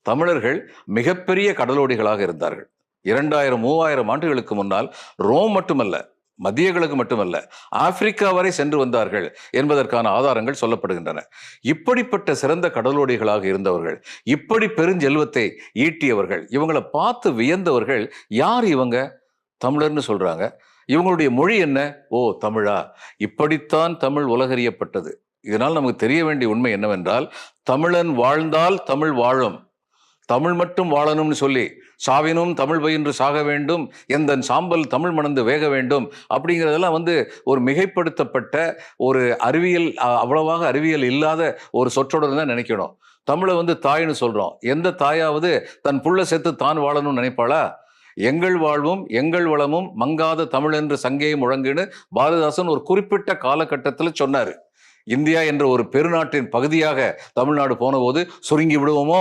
தமிழர்கள் மிகப்பெரிய கடலோடிகளாக இருந்தார்கள். 2000 3000 ஆண்டுகளுக்கு முன்னால் ரோம் மட்டுமல்ல, மத்திய கிழக்கு மட்டுமல்ல, ஆப்பிரிக்கா வரை சென்று வந்தார்கள் என்பதற்கான ஆதாரங்கள் சொல்லப்படுகின்றன. இப்படிப்பட்ட சிறந்த கடலோடிகளாக இருந்தவர்கள், இப்படி பெருஞ்செல்வத்தை ஈட்டியவர்கள், இவங்களை பார்த்து வியந்தவர்கள். யார் இவங்க? தமிழர்னு சொல்றாங்க. இவங்களுடைய மொழி என்ன? ஓ, தமிழா? இப்படித்தான் தமிழ் உலகறியப்பட்டது. இதனால் நமக்கு தெரிய வேண்டிய உண்மை என்னவென்றால், தமிழன் வாழ்ந்தால் தமிழ் வாழும், தமிழ் மட்டும் வாழணும்னு சொல்லி சாவினும் தமிழ் பயின்று சாக வேண்டும், எந்தன் சாம்பல் தமிழ் மணந்து வேக வேண்டும் அப்படிங்கிறதெல்லாம் ஒரு மிகைப்படுத்தப்பட்ட ஒரு அறிவியல், அவ்வளவாக அறிவியல் இல்லாத ஒரு சொற்றொடர் தான் நினைக்கணும். தமிழை தாய்னு சொல்றோம். எந்த தாயாவது தன் புள்ள செத்து தான் வாழணும்னு நினைப்பாளா? எங்கள் வாழ்வும் எங்கள் வளமும் மங்காத தமிழ் என்று சங்கே முழங்குன்னு பாரதிதாசன் ஒரு குறிப்பிட்ட காலகட்டத்தில் சொன்னாரு. இந்தியா என்ற ஒரு பெருநாட்டின் பகுதியாக தமிழ்நாடு போன போது சுருங்கி விடுவோமோ